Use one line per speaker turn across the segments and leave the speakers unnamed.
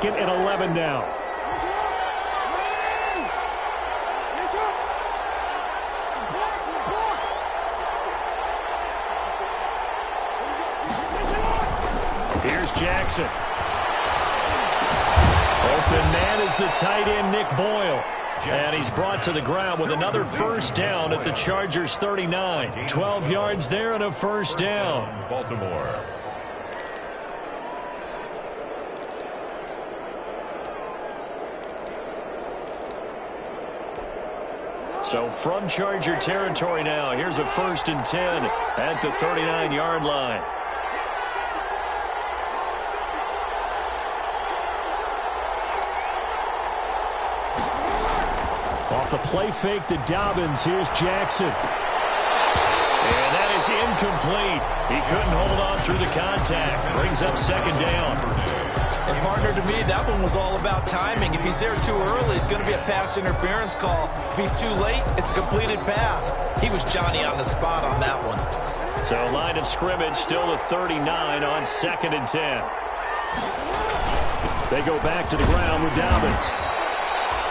2nd and 11 now. Here's Jackson. Open man is the tight end, Nick Boyle. And he's brought to the ground with another first down at the Chargers' 39. 12 yards there and a first down.
Baltimore.
So from Charger territory now, here's a 1st and 10 at the 39-yard line. Off the play fake to Dobbins, here's Jackson. And that is incomplete. He couldn't hold on through the contact. Brings up 2nd down.
And partner, to me, that one was all about timing. If he's there too early, it's going to be a pass interference call. If he's too late, it's a completed pass. He was Johnny on the spot on that one.
So line of scrimmage still the 39 on 2nd and 10. They go back to the ground with Dobbins.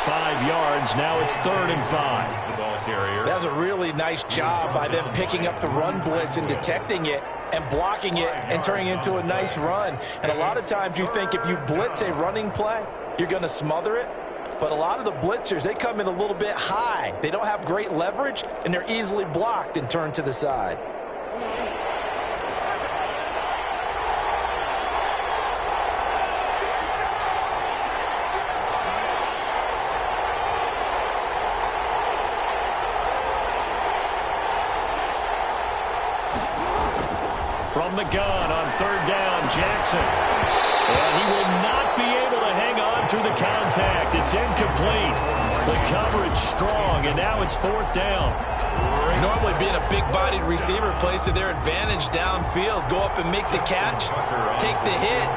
5 yards. Now it's 3rd and 5.
The ball carrier.
That was a really nice job by them picking up the run blitz and detecting it and blocking it and turning it into a nice run. And a lot of times you think if you blitz a running play, you're going to smother it. But a lot of the blitzers, they come in a little bit high. They don't have great leverage, and they're easily blocked and turned to the side.
From the gun on 3rd down, Jackson. And he will not be able to hang on through the contact. It's incomplete. The coverage strong, and now it's 4th down.
Normally being a big-bodied receiver plays to their advantage downfield. Go up and make the catch, take the hit,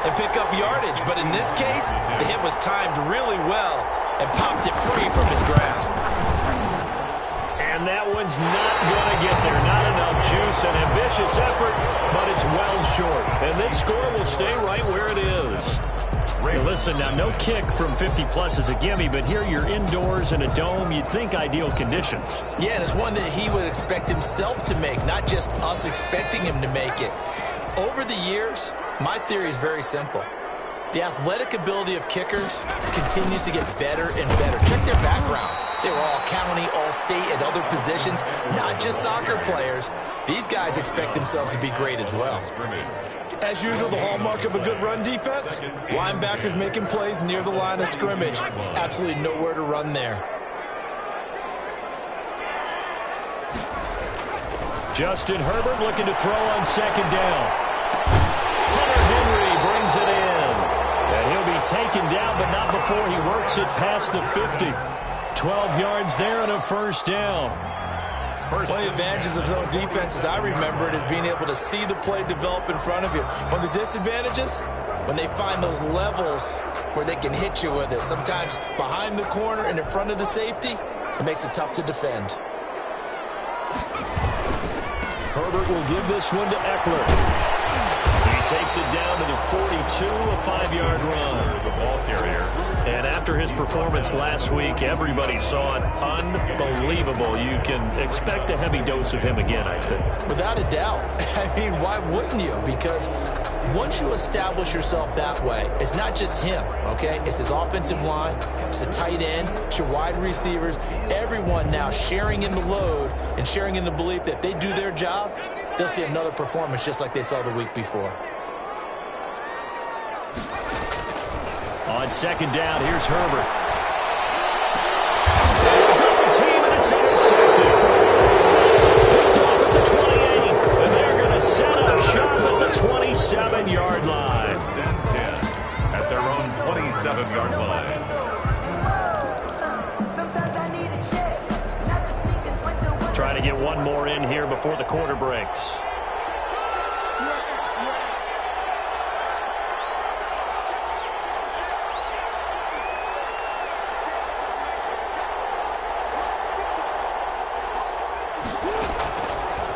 and pick up yardage. But in this case, the hit was timed really well and popped it free from his grasp.
And that one's not going to get there. Not enough juice. An ambitious effort, but it's well short. And this score will stay right where it is. Hey, listen, now no kick from 50-plus is a gimme, but here you're indoors in a dome. You'd think ideal conditions.
Yeah, and it's one that he would expect himself to make, not just us expecting him to make it. Over the years, my theory is very simple. The athletic ability of kickers continues to get better and better. Check their backgrounds. They were all county, all state, at other positions, not just soccer players. These guys expect themselves to be great as well. As usual, the hallmark of a good run defense, linebackers making plays near the line of scrimmage. Absolutely nowhere to run there.
Justin Herbert looking to throw on 2nd down. Hunter Henry brings it in. And he'll be taken down, but not before he works it past the 50. 12 yards there and a 1st down.
One of the advantages of zone defense, as I remember it, is being able to see the play develop in front of you. One of the disadvantages, when they find those levels where they can hit you with it, sometimes behind the corner and in front of the safety, it makes it tough to defend.
Herbert will give this one to Eckler. He takes it down to the 42, a 5-yard run.
The ball carrier.
And after his performance last week, everybody saw it. Unbelievable. You can expect a heavy dose of him again, I think.
Without a doubt. I mean, why wouldn't you? Because once you establish yourself that way, it's not just him, okay? It's his offensive line, it's the tight end, it's your wide receivers, everyone now sharing in the load and sharing in the belief that if they do their job, they'll see another performance just like they saw the week before.
On 2nd down, here's Herbert. Double team, and it's intercepted. Picked off at the 28, and they're going to set up shop at the 27-yard line.
Then 10 at their own 27-yard line.
Trying to get one more in here before the quarter breaks.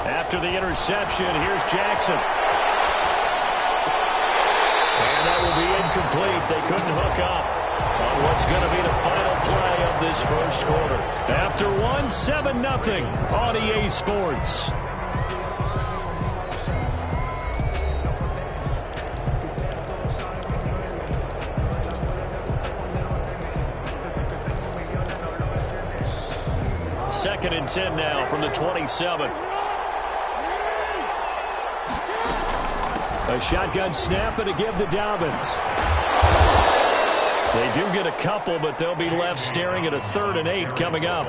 After the interception, here's Jackson. And that will be incomplete. They couldn't going to be the final play of this first quarter. After one, 7-0 on EA Sports. Second and 10 now from the 27. A shotgun snap and a give to Dobbins. They do get a couple, but they'll be left staring at a 3rd and 8 coming up.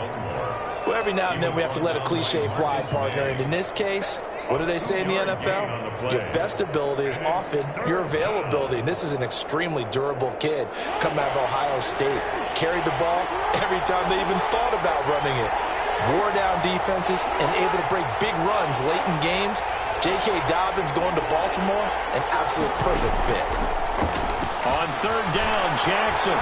Well, every now and then we have to let a cliche fly, partner. And in this case, what do they say in the NFL? Your best ability is often your availability. And this is an extremely durable kid coming out of Ohio State. Carried the ball every time they even thought about running it. Wore down defenses and able to break big runs late in games. J.K. Dobbins going to Baltimore, an absolute perfect fit.
On 3rd down, Jackson.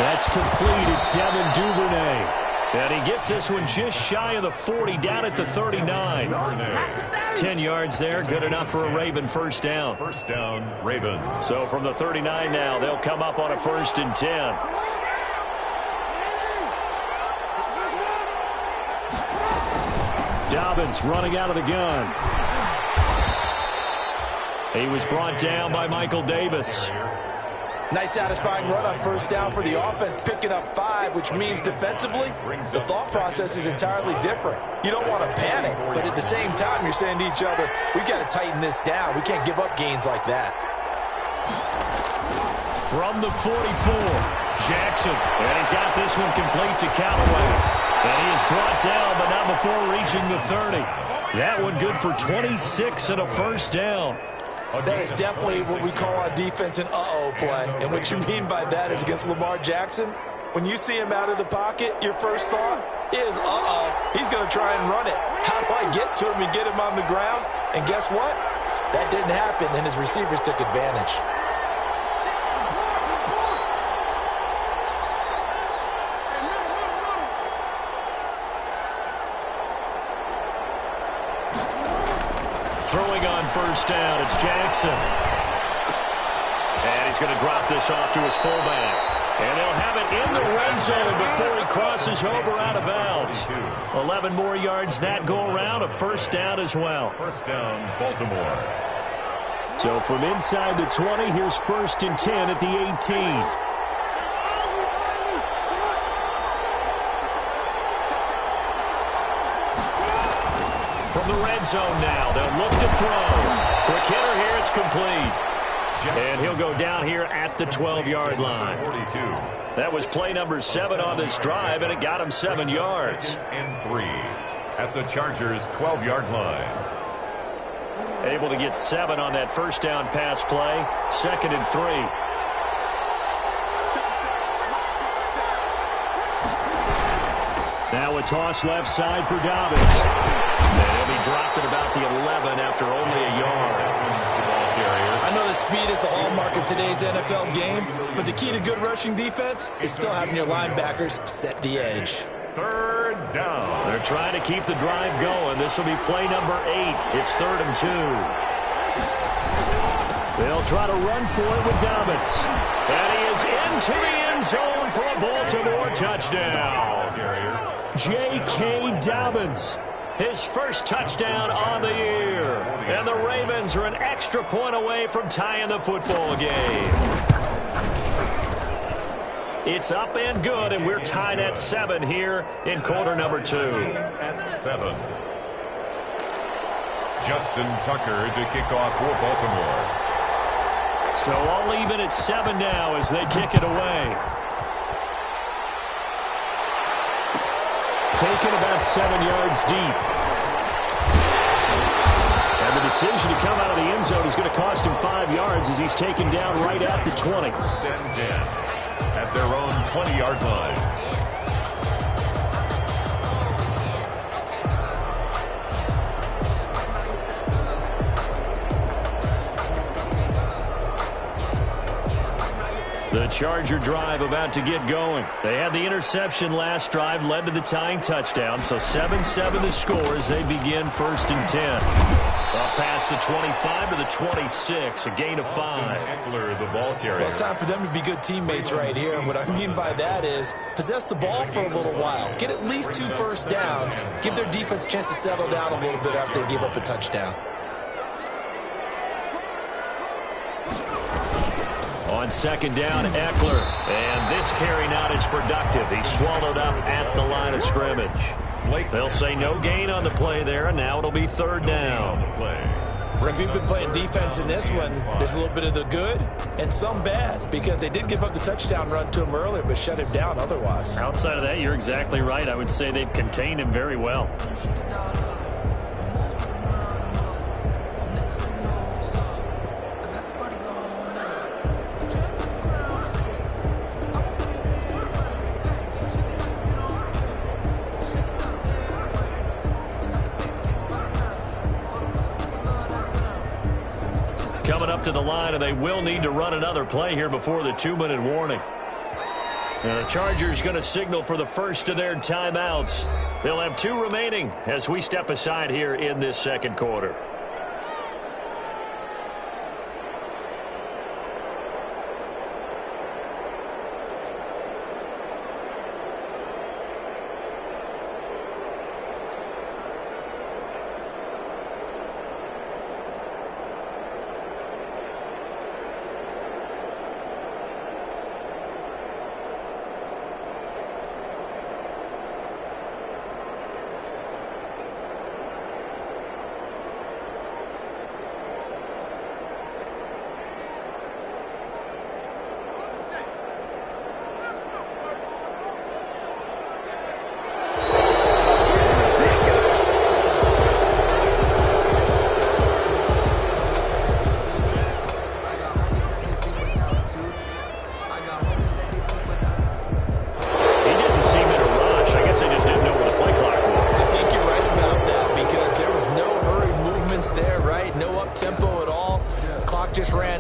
That's complete. It's Devin Duvernay. And he gets this one just shy of the 40, down at the 39. 10 yards there, good enough for a Raven first down.
First down, Ravens.
So from the 39 now, they'll come up on a 1st and 10. Dobbins running out of the gun. He was brought down by Michael Davis.
Nice satisfying run on 1st down for the offense, picking up 5, which means defensively, the thought process is entirely different. You don't want to panic, but at the same time, you're saying to each other, we got to tighten this down. We can't give up gains like that.
From the 44, Jackson. And he's got this one complete to Callaway. And he is brought down, but not before reaching the 30. That one good for 26 and a first down.
That is definitely what we call on defense an uh-oh play. And what you mean by that is against Lamar Jackson, when you see him out of the pocket, your first thought is, uh-oh, he's going to try and run it. How do I get to him and get him on the ground? And guess what? That didn't happen, and his receivers took advantage.
Throwing on 1st down, it's Jackson. And he's going to drop this off to his fullback. And they'll have it in the red zone before he crosses over out of bounds. 11 more yards that go around, a 1st down as well.
First down, Baltimore.
So from inside the 20, here's 1st and 10 at the 18. From the red zone now, they'll look to throw. Quick hitter here, it's complete. And he'll go down here at the 12-yard line.
42.
That was play number 7 on this drive, and it got him 7 yards.
And 3 at the Chargers' 12-yard line.
Able to get 7 on that 1st down pass play. 2nd and 3. Now a toss left side for Dobbins. And he'll be dropped at about the 11 after only a yard.
I know that speed is the hallmark of today's NFL game, but the key to good rushing defense is still having your linebackers set the edge.
3rd down.
They're trying to keep the drive going. This will be play number 8. It's 3rd and 2. They'll try to run for it with Dobbins. And he is into the end zone for a Baltimore touchdown. J.K. Dobbins, his first touchdown on the year. And the Ravens are an extra point away from tying the football game. It's up and good, and we're tied at 7 here in quarter number 2.
At 7. Justin Tucker to kick off for Baltimore.
So all even at 7 now as they kick it away. Taken about 7 yards deep. And the decision to come out of the end zone is going to cost him 5 yards as he's taken down right at the 20.
First and 10 at their own 20-yard line.
The Charger drive about to get going. They had the interception last drive, led to the tying touchdown. So 7-7 the score as they begin 1st and 10. Up past the 25 to the 26, a gain of 5.
Eckler, the ball carrier.
Well, it's time for them to be good teammates right here. And what I mean by that is possess the ball for a little while. Get at least 2 first downs. Give their defense a chance to settle down a little bit after they give up a touchdown.
On 2nd down, Eckler. And this carry not as productive. He's swallowed up at the line of scrimmage. They'll say no gain on the play there, and now it'll be 3rd down.
So if you've been playing defense in this one, there's a little bit of the good and some bad, because they did give up the touchdown run to him earlier, but shut him down otherwise.
Outside of that, you're exactly right. I would say they've contained him very well. Coming up to the line, and they will need to run another play here before the 2-minute warning. And the Chargers going to signal for the first of their timeouts. They'll have 2 remaining as we step aside here in this 2nd quarter.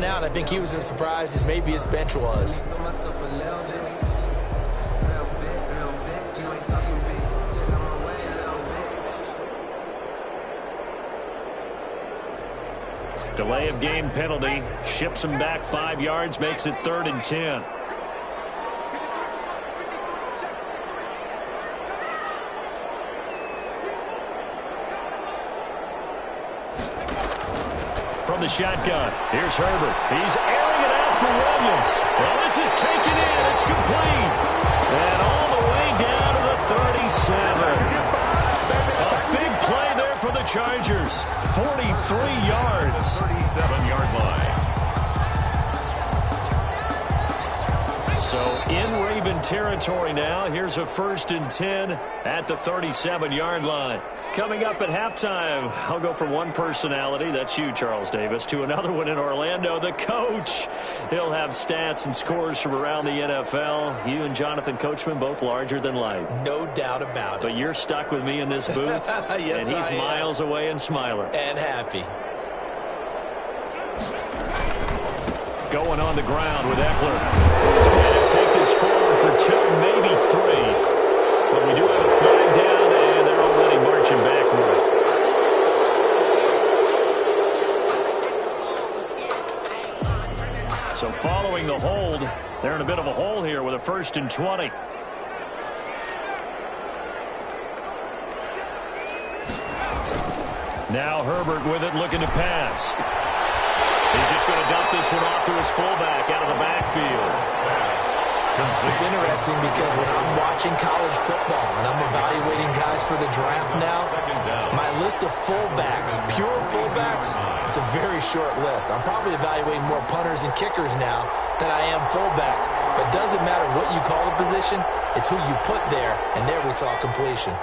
I think he was as surprised as maybe his bench was. Delay of game penalty ships him back 5 yards, makes it 3rd and 10. From the shotgun, here's Herbert. He's airing it out for Williams. Well, this is taken in. It's complete. And all the way down to the 37. A big play there for the Chargers. 43 yards.
37-yard line.
So in Raven territory now. Here's a 1st and 10 at the 37-yard line. Coming up at halftime, I'll go from one personality, that's you, Charles Davis, to another one in Orlando, the coach. He'll have stats and scores from around the NFL. You and Jonathan Coachman, both larger than life.
No doubt about it.
But you're stuck with me in this booth,
yes,
and he's miles away and smiling.
And happy.
Going on the ground with Eckler. And take this forward for 2, maybe 3. But we do have a flag down, and they're already marching backward. So following the hold, they're in a bit of a hole here with a 1st and 20. Now Herbert with it, looking to pass. He's just going to dump this one off to his fullback out of the backfield.
It's interesting because when I'm watching college football and I'm evaluating guys for the draft now, my list of fullbacks, pure fullbacks, it's a very short list. I'm probably evaluating more punters and kickers now than I am fullbacks. But it doesn't matter what you call the position, it's who you put there, and there we saw completion.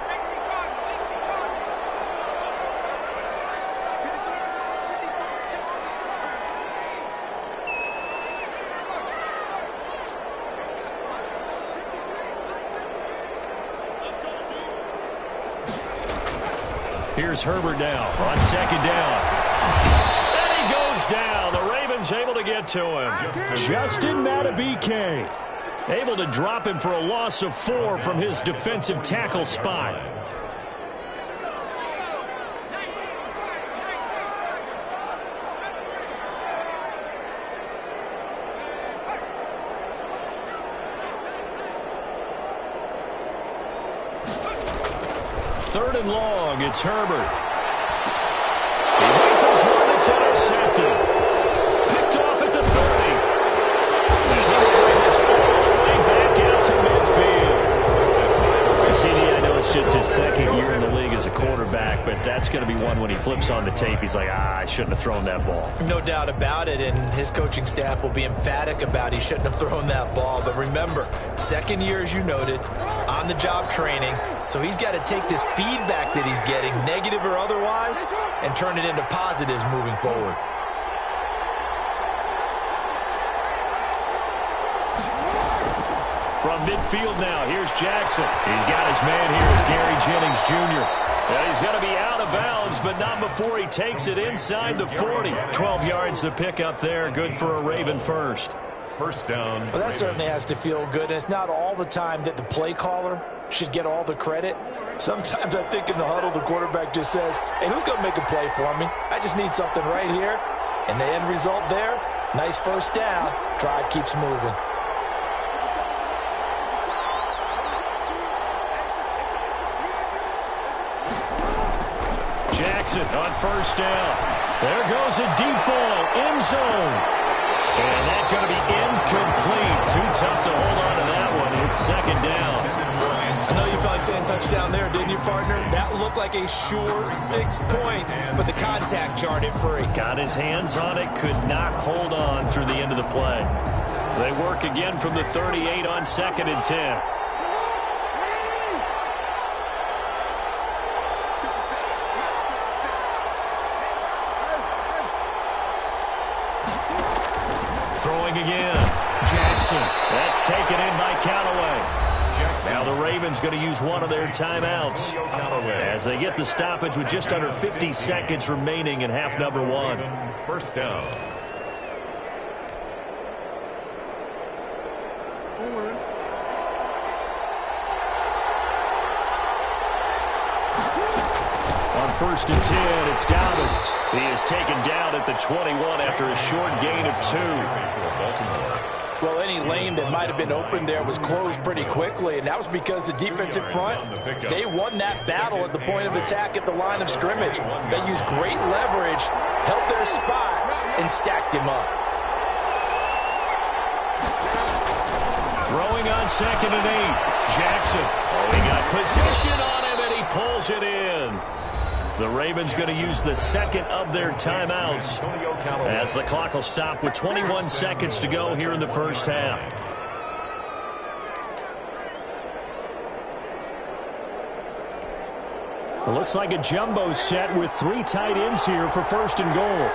Here's Herbert now on 2nd down. And he goes down. The Ravens
one's able to get to him. Justin Matabike able to drop him for a loss of 4 from his defensive tackle spot. Third and long, it's Herbert. He rifles one that's intercepted. Picked off at the 30. And he will bring this all the way back out to midfield. CD, I know it's just his second year in the league as a quarterback, but that's going to be one when he flips on the tape. He's like, I shouldn't have thrown that ball.
No doubt about it, and his coaching staff will be emphatic about he shouldn't have thrown that ball. But remember, second year, as you noted, on-the-job training, so he's got to take this feedback that he's getting, negative or otherwise, and turn it into positives moving forward.
From midfield now, here's Jackson. He's got his man here as Gary Jennings Jr. Yeah, he's going to be out of bounds, but not before he takes it inside the 40. 12 yards to pick up there. Good for a Raven first.
First down.
Well, that certainly has to feel good, and it's not all the time that the play caller should get all the credit. Sometimes I think in the huddle, the quarterback just says, hey, who's going to make a play for me? I just need something right here. And the end result there, nice first down. Drive keeps moving.
Jackson on first down. There goes a deep ball, end zone. And that's going to be incomplete. Too tough to hold on to that one. It's second down.
I know you felt like saying touchdown there, didn't you, partner? That looked like a sure 6 points, but the contact jarred it free.
Got his hands on it, could not hold on through the end of the play. They work again from the 38 on 2nd and 10. Throwing again. Jackson. That's taken in by Callaway. Now the Ravens going to use one of their timeouts as they get the stoppage with just under 50 seconds remaining in half number 1.
First down.
On 1st and 10, it's Dobbins. He is taken down at the 21 after a short gain of 2.
Well, any lane that might have been open there was closed pretty quickly, and that was because the defensive front, they won that battle at the point of attack at the line of scrimmage. They used great leverage, held their spot, and stacked him up.
Throwing on 2nd and 8. Jackson. Oh, he got position on him, and he pulls it in. The Ravens going to use the second of their timeouts as the clock will stop with 21 seconds to go here in the first half. It looks like a jumbo set with 3 tight ends here for 1st and goal.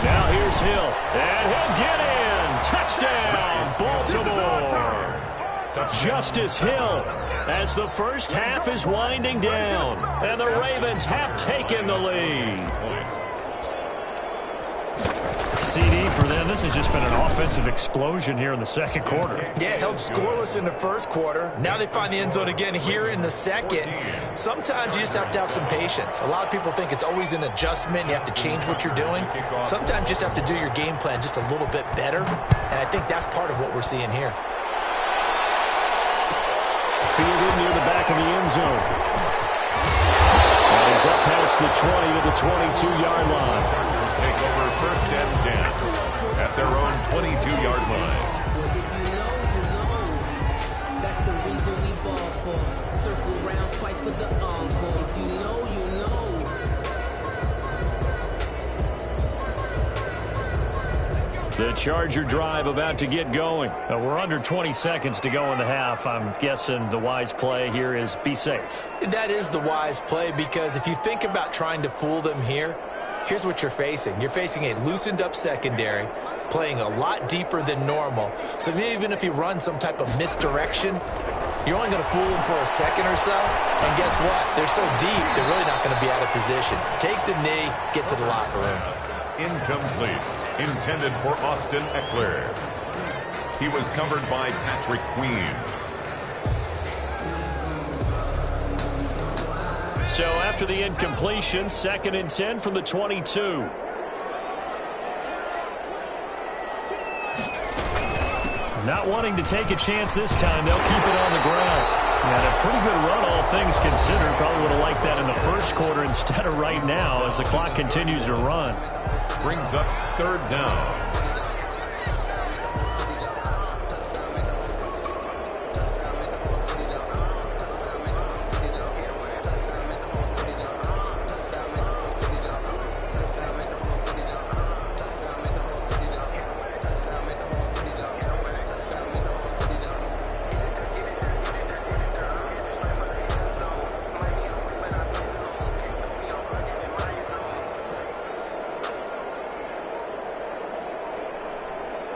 Now here's Hill, and he'll get in. Touchdown, Baltimore. Justice Hill as the first half is winding down, and the Ravens have taken the lead. CD for them, this has just been an offensive explosion here in the second quarter.
Yeah, held scoreless in the first quarter. Now they find the end zone again here in the second. Sometimes you just have to have some patience. A lot of people think it's always an adjustment. You have to change what you're doing. Sometimes you just have to do your game plan just a little bit better, and I think that's part of what we're seeing here.
Fielded near the back of the end zone. And he's up past the 20 to the 22-yard line.
Chargers take over 1st and 10 at their own 22-yard line.
That's the reason we ball for. Circle round twice for the encore. If you know, you know.
The Charger drive about to get going. We're under 20 seconds to go in the half. I'm guessing the wise play here is be safe.
That is the wise play, because if you think about trying to fool them here, here's what you're facing. You're facing a loosened up secondary, playing a lot deeper than normal. So even if you run some type of misdirection, You're only going to fool them for a second or so, and guess what? They're so deep, they're really not going to be out of position. Take the knee, get to the locker room.
Incomplete. Intended for Austin Eckler. He was covered by Patrick Queen.
So after the incompletion, 2nd and 10 from the 22. Not wanting to take a chance this time, they'll keep it on the ground. And a pretty good run, all things considered. Probably would have liked that in the first quarter instead of right now as the clock continues to run.
Brings up 3rd down.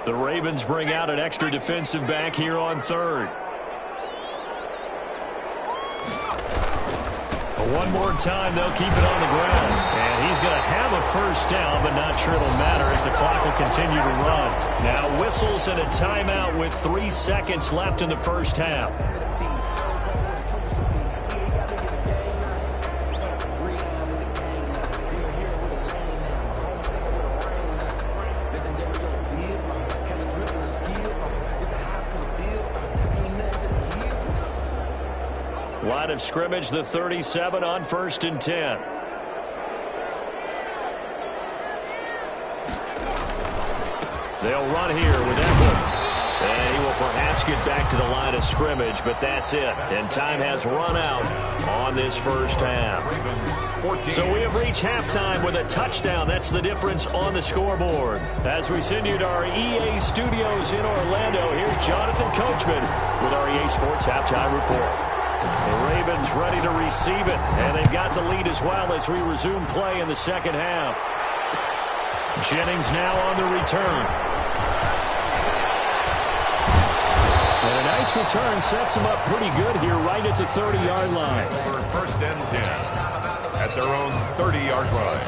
The Ravens bring out an extra defensive back here on 3rd. One more time, they'll keep it on the ground. And he's going to have a first down, but not sure it'll matter as the clock will continue to run. Now whistles and a timeout with 3 seconds left in the first half. Line of scrimmage, the 37 on 1st and 10. They'll run here with Eckler. And he will perhaps get back to the line of scrimmage, but that's it. And time has run out on this first half. So we have reached halftime with a touchdown. That's the difference on the scoreboard. As we send you to our EA studios in Orlando, here's Jonathan Coachman with our EA Sports Halftime Report. The Ravens ready to receive it, and they've got the lead as well as we resume play in the second half. Jennings now on the return. And a nice return sets him up pretty good here right at the 30-yard line.
For 1st and 10 at their own 30-yard line.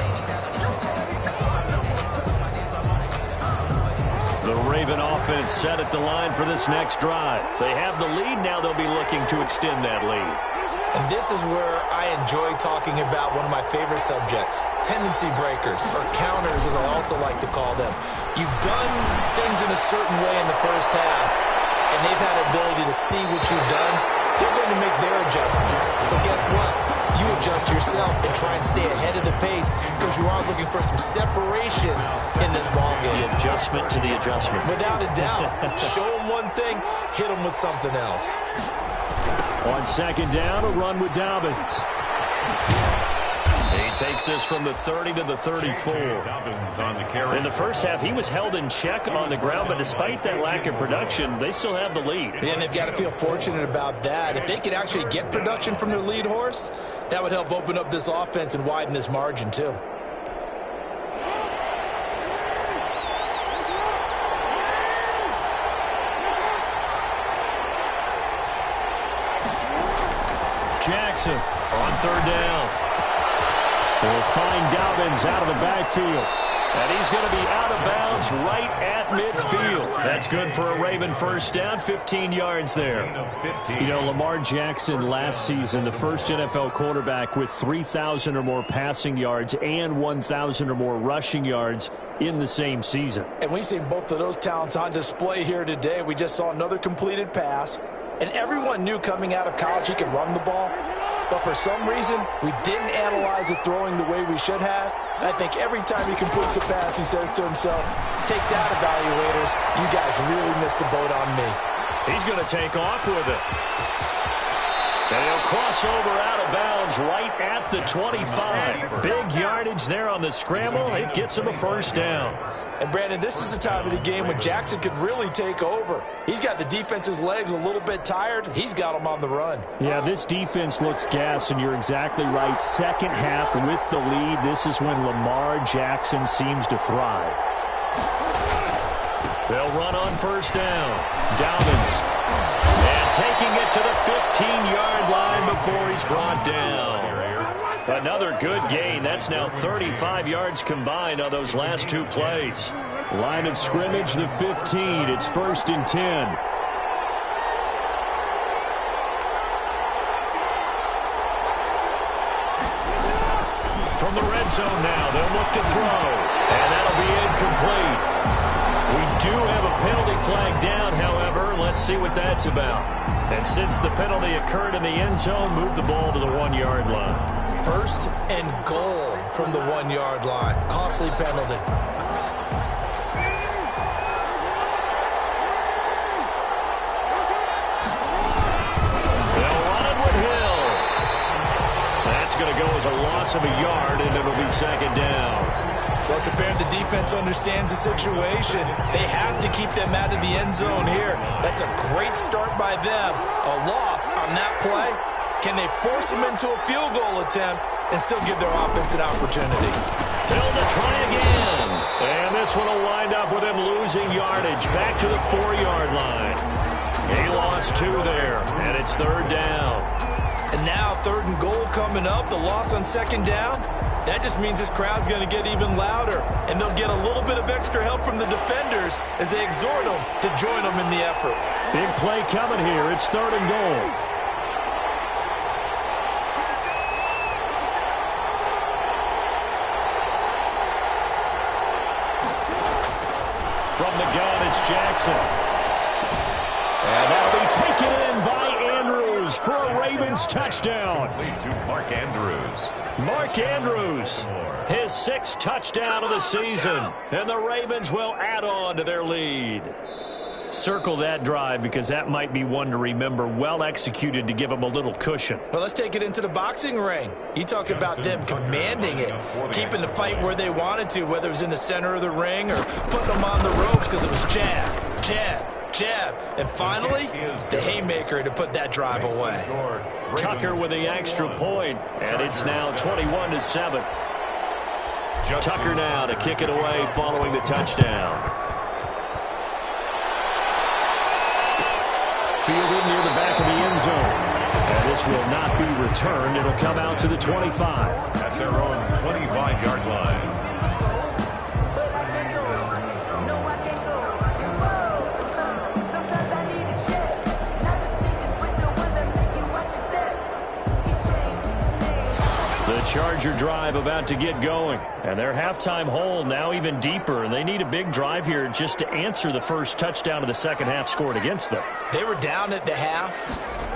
The Raven offense set at the line for this next drive. They have the lead. Now they'll be looking to extend that lead.
And this is where I enjoy talking about one of my favorite subjects, tendency breakers, or counters as I also like to call them. You've done things in a certain way in the first half, and they've had the ability to see what you've done. They're going to make their adjustments. So guess what? You adjust yourself and try and stay ahead of the pace because you are looking for some separation in this ballgame.
The adjustment to the adjustment.
Without a doubt. Show them one thing, hit them with something else.
On 2nd down, a run with Dobbins. He takes this from the 30 to the 34. In the first half, he was held in check on the ground, but despite that lack of production, they still have the lead.
And they've got to feel fortunate about that. If they could actually get production from their lead horse, that would help open up this offense and widen this margin too.
Jackson on 3rd down. We'll find Dobbins out of the backfield. And he's going to be out of bounds right at midfield. That's good for a Raven first down, 15 yards there. You know, Lamar Jackson last season, the first NFL quarterback with 3,000 or more passing yards and 1,000 or more rushing yards in the same season.
And we've seen both of those talents on display here today. We just saw another completed pass. And everyone knew coming out of college he could run the ball. But for some reason, we didn't analyze it throwing the way we should have. And I think every time he completes a pass, he says to himself, take that, evaluators. You guys really missed the boat on me.
He's going to take off with it. And he'll cross over out of bounds right at the 25. Big yardage there on the scramble. It gets him a first down.
And, Brandon, this is the time of the game when Jackson could really take over. He's got the defense's legs a little bit tired. He's got them on the run.
Yeah, this defense looks gassed, and you're exactly right. Second half with the lead, this is when Lamar Jackson seems to thrive. They'll run on first down. Dobbins. And taking it to the 15-yard line before he's brought down. Another good gain. That's now 35 yards combined on those last two plays.
Line of scrimmage, the 15. It's 1st and 10.
From the red zone now, they'll look to throw. And that'll be incomplete. We do have a penalty flag down, however. Let's see what that's about. And since the penalty occurred in the end zone, move the ball to the 1-yard line.
1st and goal from the 1-yard line. Costly penalty.
They'll run it with Hill. That's going to go as a loss of a yard, and it'll be 2nd down.
Well, it's apparent the defense understands the situation. They have to keep them out of the end zone here. That's a great start by them. A loss on that play. Can they force them into a field goal attempt and still give their offense an opportunity?
Hill to try again. And this one will wind up with him losing yardage back to the 4-yard line. He lost 2 there, and it's 3rd down.
And now 3rd and goal coming up. The loss on 2nd down. That just means this crowd's going to get even louder, and they'll get a little bit of extra help from the defenders as they exhort them to join them in the effort.
Big play coming here. It's 3rd and goal.
From the gun, it's Jackson.
And that'll be taken in by Andrews for a Ravens touchdown.
Lead to Mark Andrews.
Mark Andrews, his 6th touchdown of the season. And the Ravens will add on to their lead. Circle that drive because that might be one to remember. Well executed to give them a little cushion.
Well, let's take it into the boxing ring. You talk about them commanding it, keeping the fight where they wanted to, whether it was in the center of the ring or putting them on the ropes because it was jab, jab, jab. And finally, the haymaker to put that drive away.
Tucker with the extra point, and it's now 21-7. Tucker now to kick it away following the touchdown.
Fielded near the back of the end zone. And this will not be returned. It'll come out to the 25.
At their own 25-yard line.
The Charger drive about to get going. And their halftime hole now even deeper. And they need a big drive here just to answer the first touchdown of the second half scored against them.
They were down at the half.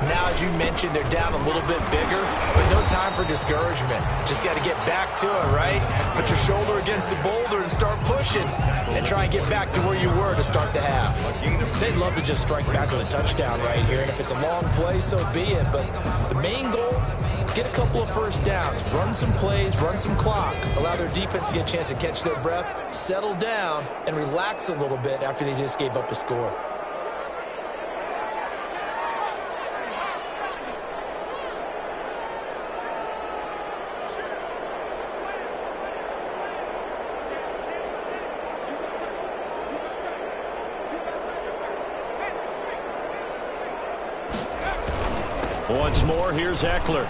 Now, as you mentioned, they're down a little bit bigger, but no time for discouragement. Just got to get back to it, right? Put your shoulder against the boulder and start pushing and try and get back to where you were to start the half. They'd love to just strike back with a touchdown right here, and if it's a long play, so be it. But the main goal, get a couple of first downs, run some plays, run some clock, allow their defense to get a chance to catch their breath, settle down, and relax a little bit after they just gave up a score.
Once more, here's Eckler.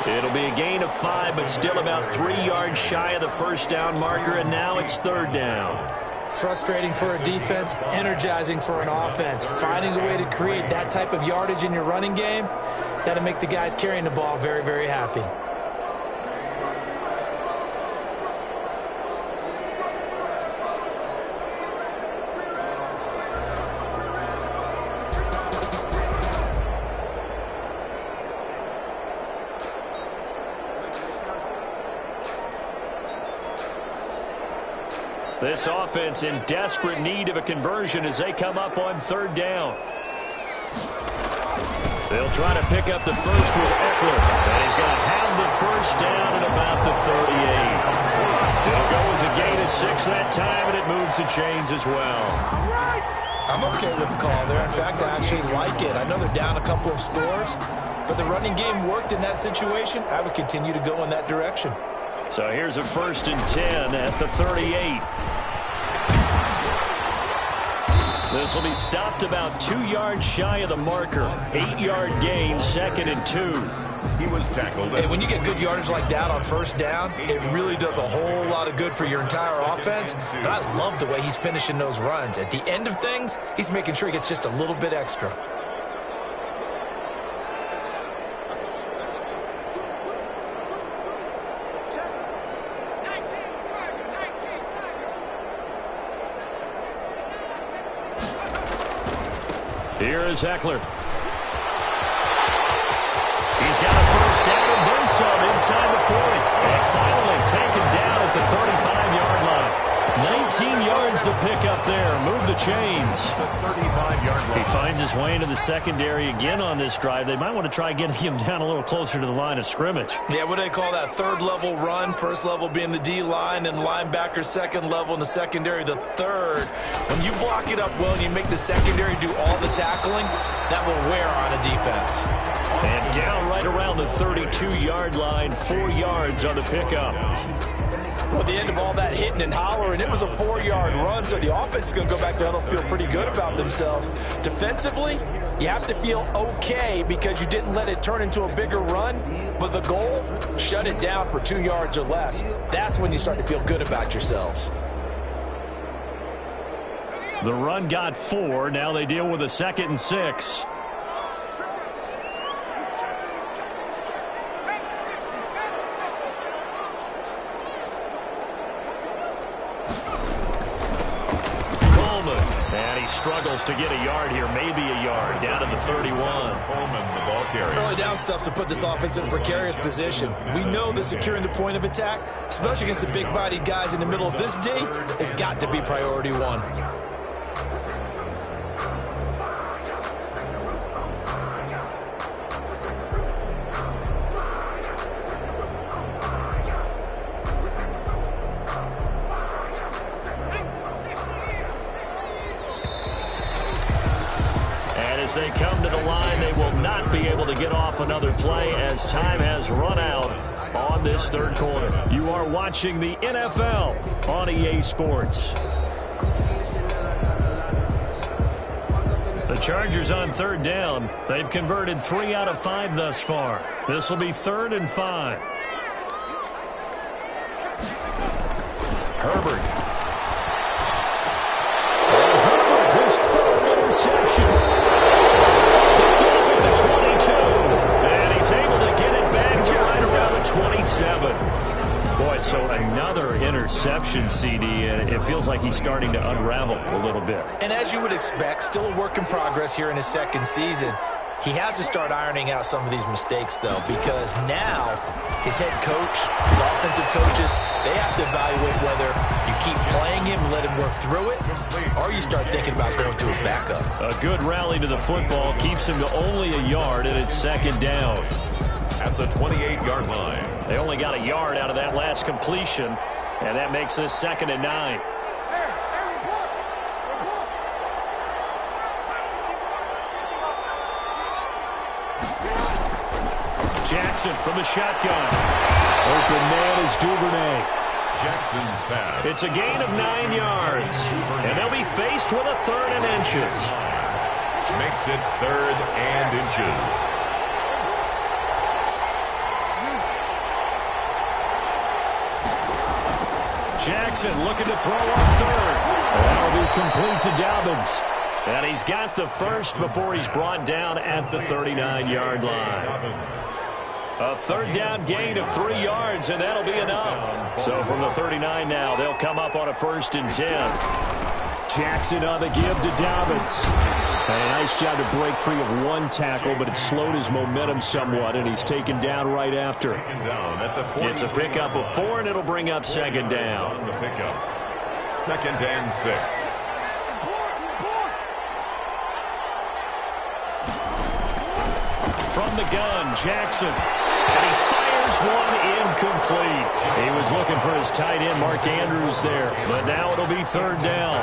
It'll be a gain of 5, but still about 3 yards shy of the first down marker, and now it's 3rd down.
Frustrating for a defense, energizing for an offense. Finding a way to create that type of yardage in your running game, that'll make the guys carrying the ball very, very happy.
This offense in desperate need of a conversion as they come up on 3rd down. They'll try to pick up the first with Eckler, and he's going to have the first down at about the 38. It'll go as a gain of 6 that time, and it moves the chains as well.
I'm okay with the call there. In fact, I actually like it. I know they're down a couple of scores, but the running game worked in that situation. I would continue to go in that direction.
So here's a 1st and 10 at the 38. This will be stopped about 2 yards shy of the marker. 8-yard gain, 2nd and 2.
He was tackled.
Hey, when you get good yardage like that on first down, it really does a whole lot of good for your entire offense. But I love the way he's finishing those runs. At the end of things, he's making sure he gets just a little bit extra.
Here is Eckler. He's got a first down and then some inside the 40. And finally taken down at the 35-yard line. 19 yards the pickup there. Move the chains.
The 35-yard line.
He finds his way into the secondary again on this drive. They might want to try getting him down a little closer to the line of scrimmage.
Yeah, what do they call that? Third level run. First level being the D-line and linebacker. Second level in the secondary, the third. When you block it up well and you make the secondary do all the tackling, that will wear on a defense.
And down right around the 32-yard line, 4 yards on the pickup.
Well, at the end of all that hitting and hollering, it was a 4-yard run, so the offense is going to go back there and feel pretty good about themselves. Defensively, you have to feel okay because you didn't let it turn into a bigger run, but the goal, shut it down for 2 yards or less. That's when you start to feel good about yourselves.
The run got 4. Now they deal with a 2nd and 6. And he struggles to get a yard here, maybe a yard, down to the 31.
Coleman, the ball carrier.
Early down stuff to put this offense in a precarious position. We know that securing the point of attack, especially against the big-bodied guys in the middle of this day, has got to be priority one.
As they come to the line, they will not be able to get off another play as time has run out on this third quarter. You are watching the NFL on EA Sports. The Chargers on third down. They've converted 3 out of 5 thus far. This will be 3rd and 5. Herbert. His 3rd interception. 22, and he's able to get it back to right around the 27. Boy, so another interception, CD, and it feels like he's starting to unravel a little bit.
And as you would expect, still a work in progress here in his second season. He has to start ironing out some of these mistakes, though, because now his head coach, his offensive coaches, they have to evaluate whether you keep playing him and let him work through it, or you start thinking about going to his backup.
A good rally to the football keeps him to only a yard, and it's 2nd down.
At the 28-yard line.
They only got a yard out of that last completion, and that makes this 2nd and 9. Jackson from the shotgun. Open man is Duvernay.
Jackson's pass.
It's a gain of 9 yards. And they'll be faced with a 3rd and inches.
Makes it 3rd and inches.
Jackson looking to throw on 3rd. That'll be complete to Dobbins. And he's got the first before he's brought down at the 39-yard line. A 3rd down gain of 3 yards, and that'll be enough. So from the 39 now, they'll come up on a 1st and 10. Jackson on the give to Dobbins. And a nice job to break free of one tackle, but it slowed his momentum somewhat, and he's taken down right after. It's a pickup of 4, and it'll bring up 2nd down.
2nd and 6.
From the gun, Jackson. And he fires one incomplete. He was looking for his tight end, Mark Andrews, there. But now it'll be 3rd down.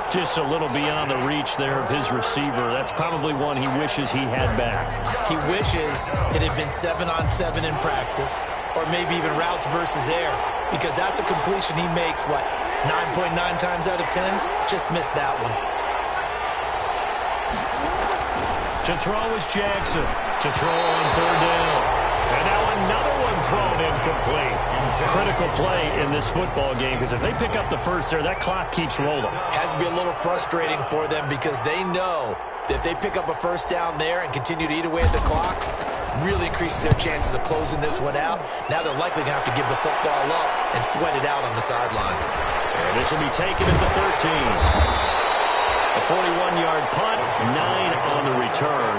Just a little beyond the reach there of his receiver. That's probably one he wishes he had back.
He wishes it had been 7-on-7 in practice, or maybe even routes versus air, because that's a completion he makes, 9.9 times out of 10? Just missed that one.
To throw is Jackson. To throw on third down. And now another one thrown incomplete. Critical play in this football game because if they pick up the first there, that clock keeps rolling.
Has to be a little frustrating for them because they know that if they pick up a first down there and continue to eat away at the clock, really increases their chances of closing this one out. Now they're likely going to have to give the football up and sweat it out on the sideline.
And this will be taken at the 13. A 41-yard punt, 9 on the return.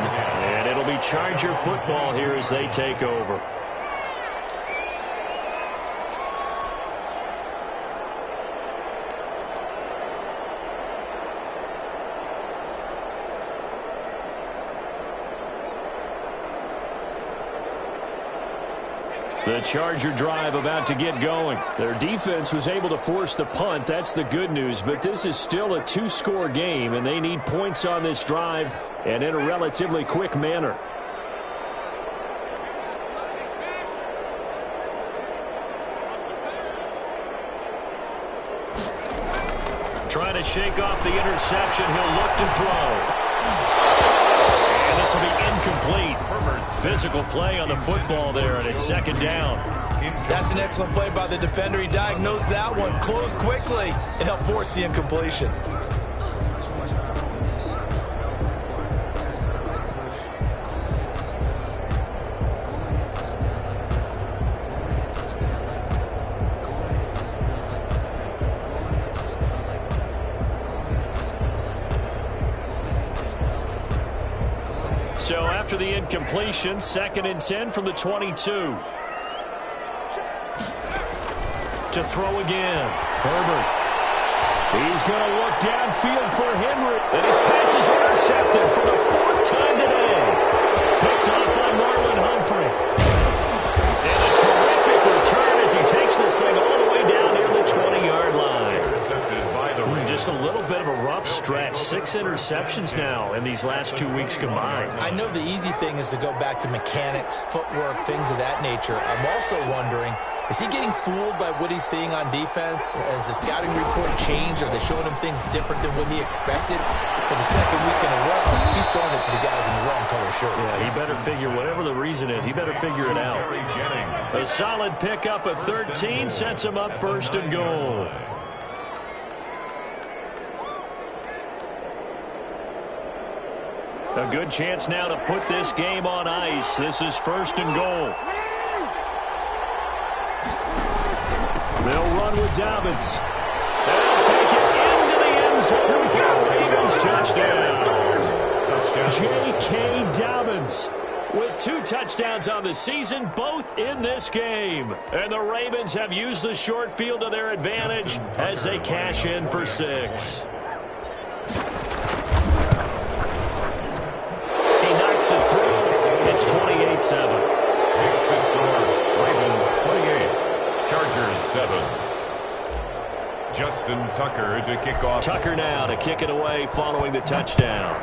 And it'll be Charger football here as they take over. The Charger drive about to get going. Their defense was able to force the punt. That's the good news. But this is still a two-score game, and they need points on this drive and in a relatively quick manner. Trying to shake off the interception. He'll look to throw. And this will be incomplete. Physical play on the football there, and it's second down.
That's an excellent play by the defender. He diagnosed that one, closed quickly, and helped force the incompletion.
So after the incompletion, 2nd and 10 from the 22. To throw again. Herbert. He's going to look downfield for Henry. And his pass is intercepted for the 4th time today. Picked off by Marlon Humphrey. And a terrific return as he takes this thing all the way down near the 20-yard line.
Intercepted by the Raiders.
Just a little bit of a rough stretch. 6 interceptions now in these last 2 weeks combined.
I know the easy thing is to go back to mechanics, footwork, things of that nature. I'm also wondering, is he getting fooled by what he's seeing on defense? Has the scouting report changed? Are they showing him things different than what he expected? For the 2nd week in a row, he's throwing it to the guys in the wrong color shirts.
Yeah, he better figure, whatever the reason is, he better figure it out. A solid pickup of 13 sets him up 1st and goal. A good chance now to put this game on ice. This is 1st and goal. They'll run with Dobbins. They'll take it into the end zone for a Ravens touchdown. J.K. Dobbins with 2 touchdowns on the season, both in this game. And the Ravens have used the short field to their advantage as they cash in for 6. He knocks it through. It's 28-7.
Makes the score. Ravens 28. Chargers 7. Justin Tucker to kick off.
Tucker now to kick it away following the touchdown.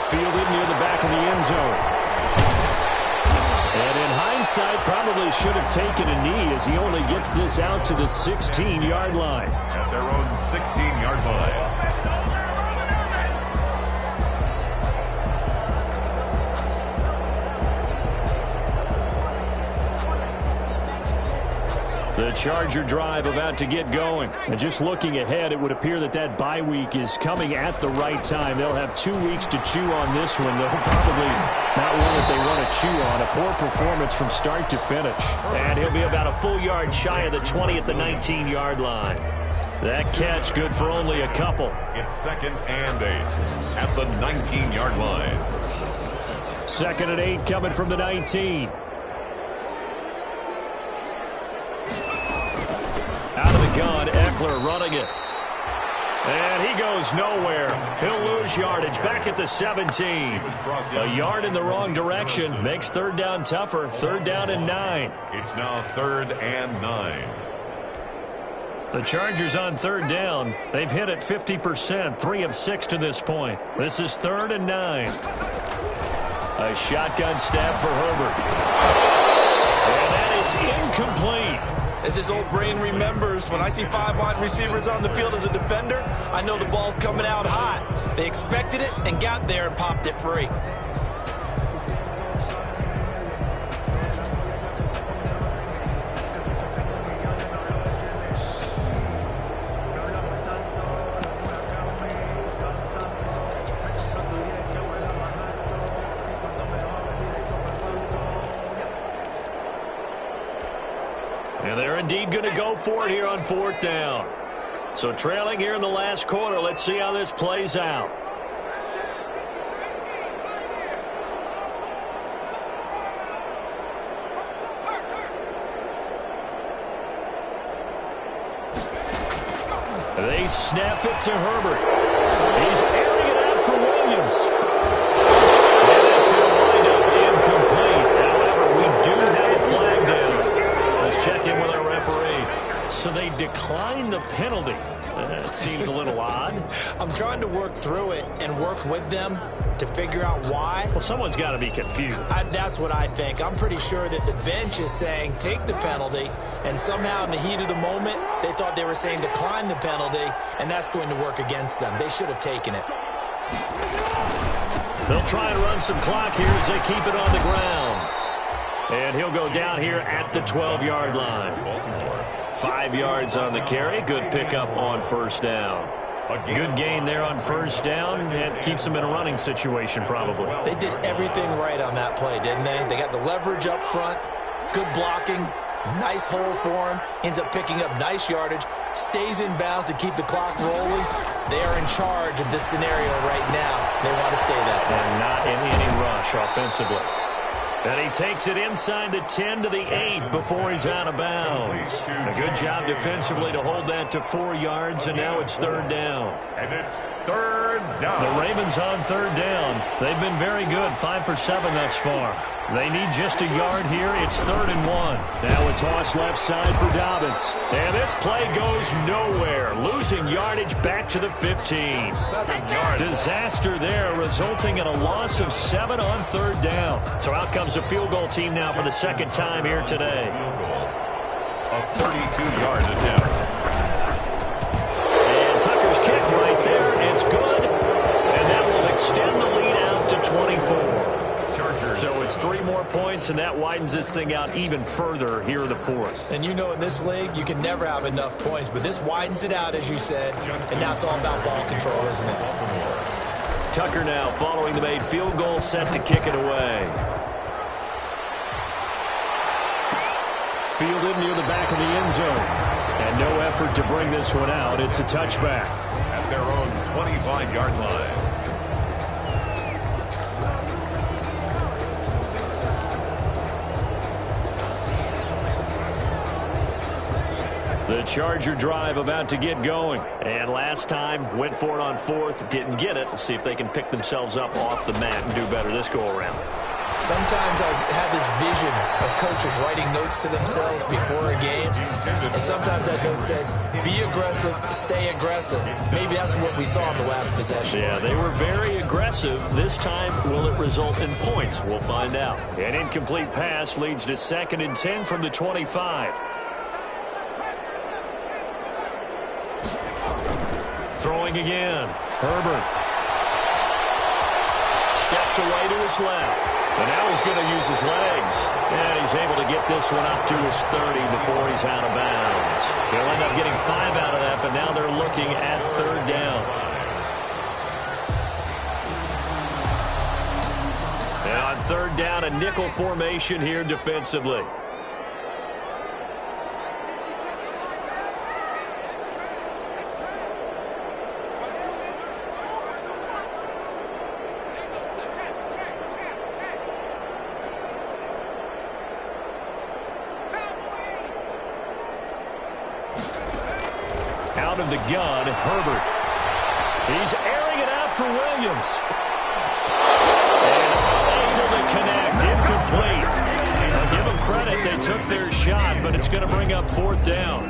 Fielded near the back of the end zone. And in hindsight, probably should have taken a knee as he only gets this out to the 16-yard line.
At their own 16-yard line.
The Charger drive about to get going. And just looking ahead, it would appear that that bye week is coming at the right time. They'll have 2 weeks to chew on this one. They'll probably not one that they want to chew on. A poor performance from start to finish. And he'll be about a full yard shy of the 20 at the 19-yard line. That catch good for only a couple.
It's 2nd and 8 at the 19-yard line.
2nd and 8 coming from the 19. Out of the gun, Eckler running it. And he goes nowhere. He'll lose yardage back at the 17. A yard in the wrong direction makes 3rd down tougher. 3rd down and 9.
It's now 3rd and 9.
The Chargers on 3rd down. They've hit it 50%, 3 of 6 to this point. This is 3rd and 9. A shotgun stab for Herbert. And that is incomplete.
As his old brain remembers, when I see 5 wide receivers on the field as a defender, I know the ball's coming out hot. They expected it and got there and popped it free.
And they're indeed going to go for it here on 4th down. So trailing here in the last quarter. Let's see how this plays out. They snap it to Herbert. He's airing it out for Williams. And it's going to wind up incomplete. However, we do have a flag down. Let's check in with our referee. So they declined the penalty. That seems a little odd.
I'm trying to work through it and work with them to figure out why.
Well, someone's got to be confused.
That's what I think. I'm pretty sure that the bench is saying take the penalty, and somehow in the heat of the moment, they thought they were saying decline the penalty, and that's going to work against them. They should have taken it.
They'll try and run some clock here as they keep it on the ground. And he'll go down here at the 12-yard line. 5 yards on the carry. Good pickup on 1st down. Good gain there on 1st down. And keeps them in a running situation probably.
They did everything right on that play, didn't they? They got the leverage up front, good blocking, nice hole for him, ends up picking up nice yardage, stays in bounds to keep the clock rolling. They are in charge of this scenario right now. They want to stay that way.
And not in any rush offensively. And he takes it inside the 10 to the 8 before he's out of bounds. A good job defensively to hold that to 4 yards, and now it's 3rd down.
And it's 3rd down.
The Ravens on 3rd down. They've been very good, 5 for 7 thus far. They need just a yard here. It's 3rd and 1. Now a toss left side for Dobbins. And this play goes nowhere. Losing yardage back to the 15. Disaster there, resulting in a loss of 7 on 3rd down. So out comes a field goal team now for the 2nd time here today.
A 32-yard attempt.
And Tucker's kick right there. It's good. And that will extend the lead out to 24. So it's 3 more points, and that widens this thing out even further here in the 4th.
And you know in this league, you can never have enough points, but this widens it out, as you said, and now it's all about ball control, isn't it?
Tucker now following the made field goal, set to kick it away. Fielded near the back of the end zone. And no effort to bring this one out. It's a touchback.
At their own 25-yard line.
The Charger drive about to get going. And last time, went for it on 4th, didn't get it. We'll see if they can pick themselves up off the mat and do better this go-around.
Sometimes I have this vision of coaches writing notes to themselves before a game. And sometimes that note says, be aggressive, stay aggressive. Maybe that's what we saw in the last possession.
Yeah, they were very aggressive. This time, will it result in points? We'll find out. An incomplete pass leads to 2nd and 10 from the 25. Throwing again. Herbert. Steps away to his left. And now he's going to use his legs. And he's able to get this one up to his 30 before he's out of bounds. He'll end up getting 5 out of that, but now they're looking at 3rd down. Now on 3rd down, a nickel formation here defensively. Out of the gun, Herbert. He's airing it out for Williams. And unable to connect, incomplete. I'll give them credit, they took their shot, but it's going to bring up 4th down.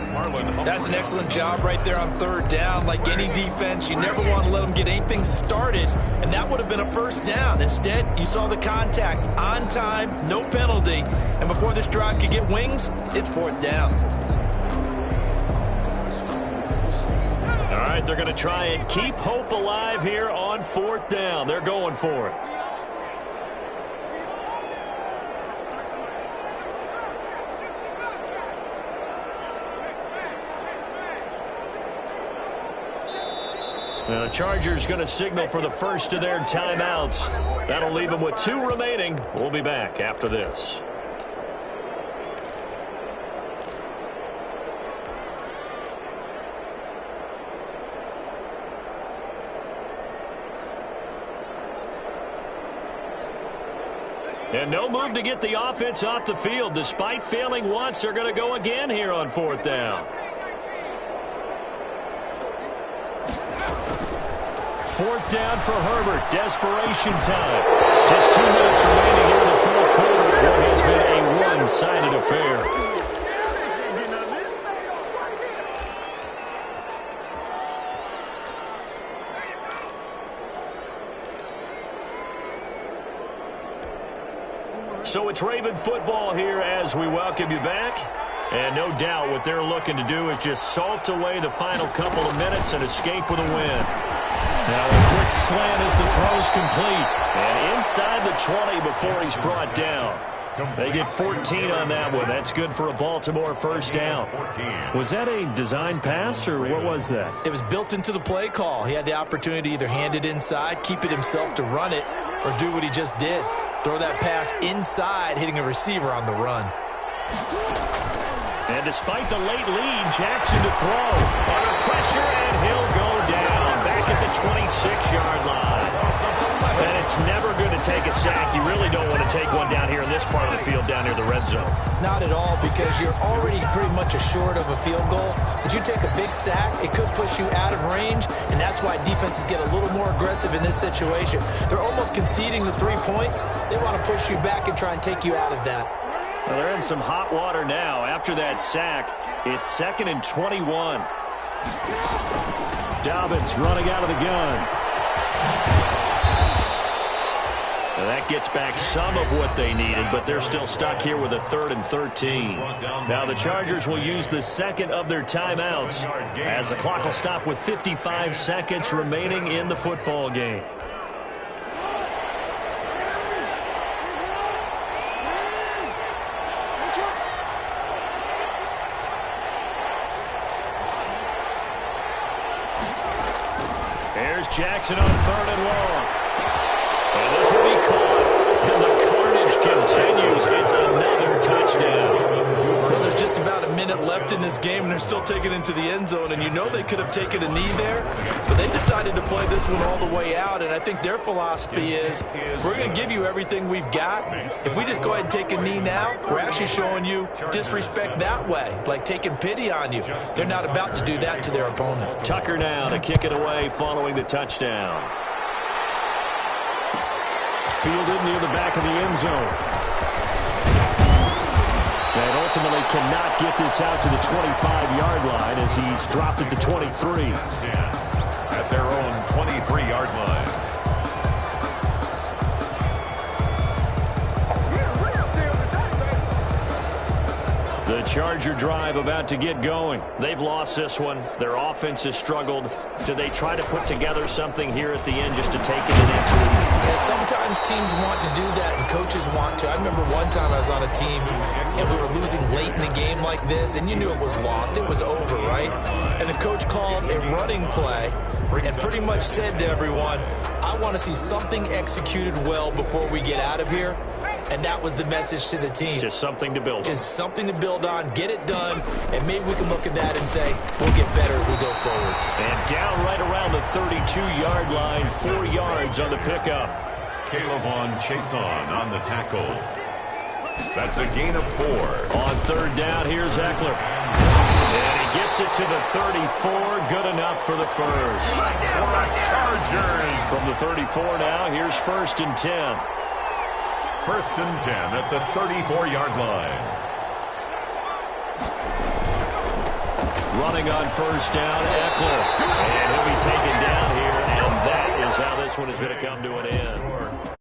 That's an excellent job right there on 3rd down. Like any defense, you never want to let them get anything started, and that would have been a 1st down. Instead, you saw the contact on time, no penalty, and before this drive could get wings, it's 4th down.
right, they're going to try and keep hope alive here on 4th down. They're going for it. Now, the Chargers going to signal for the first of their timeouts. That'll leave them with 2 remaining. We'll be back after this. And no move to get the offense off the field. Despite failing once, they're going to go again here on 4th down. 4th down for Herbert. Desperation time. Just 2 minutes remaining here in the 4th quarter. What has been a one-sided affair. So it's Raven football here as we welcome you back. And no doubt what they're looking to do is just salt away the final couple of minutes and escape with a win. Now a quick slant as the throw's complete. And inside the 20 before he's brought down. They get 14 on that one. That's good for a Baltimore first down. Was that a design pass, or what was that?
It was built into the play call. He had the opportunity to either hand it inside, keep it himself to run it, or do what he just did. Throw that pass inside, hitting a receiver on the run.
And despite the late lead, Jackson to throw. Under pressure, and he'll go down. Back at the 26-yard line. And it's never good to take a sack. You really don't want to take one down here in this part of the field, down near the red zone.
Not at all, because you're already pretty much assured of a field goal. But you take a big sack, it could push you out of range, and that's why defenses get a little more aggressive in this situation. They're almost conceding the 3 points. They want to push you back and try and take you out of that.
Well, they're in some hot water now. After that sack, it's 2nd and 21. Dobbins running out of the gun. And that gets back some of what they needed, but they're still stuck here with a 3rd and 13. Now the Chargers will use the second of their timeouts as the clock will stop with 55 seconds remaining in the football game. Here's Jackson on 3rd and long. And this will be caught. And the carnage continues. It's another touchdown.
Well, there's just about a minute left in this game, and they're still taking it into the end zone. And you know they could have taken a knee there, but they decided to play this one all the way out. And I think their philosophy is, we're going to give you everything we've got. If we just go ahead and take a knee now, we're actually showing you disrespect that way, like taking pity on you. They're not about to do that to their opponent.
Tucker now to kick it away following the touchdown. Fielded near the back of the end zone. And ultimately cannot get this out to the 25-yard line as he's dropped it to 23.
At their own 23-yard line.
The Charger drive about to get going. They've lost this one. Their offense has struggled. Do they try to put together something here at the end just to take it to next week?
Yeah, sometimes teams want to do that and coaches want to. I remember one time I was on a team and we were losing late in a game like this, and you knew it was lost. It was over, right? And the coach called a running play and pretty much said to everyone, I want to see something executed well before we get out of here. And that was the message to the team.
Just something to build on.
Just something to build on, get it done, and maybe we can look at that and say, we'll get better as we go forward.
And down right around the 32-yard line, 4 yards on the pickup.
Caleb Chason on the tackle. That's a gain of 4.
On 3rd down, here's Eckler. And he gets it to the 34. Good enough for the first.
Chargers.
From the 34 now, here's 1st and 10.
1st and 10 at the 34-yard line.
Running on 1st down, Eckler. And he'll be taken down here, and that is how this one is going to come to an end.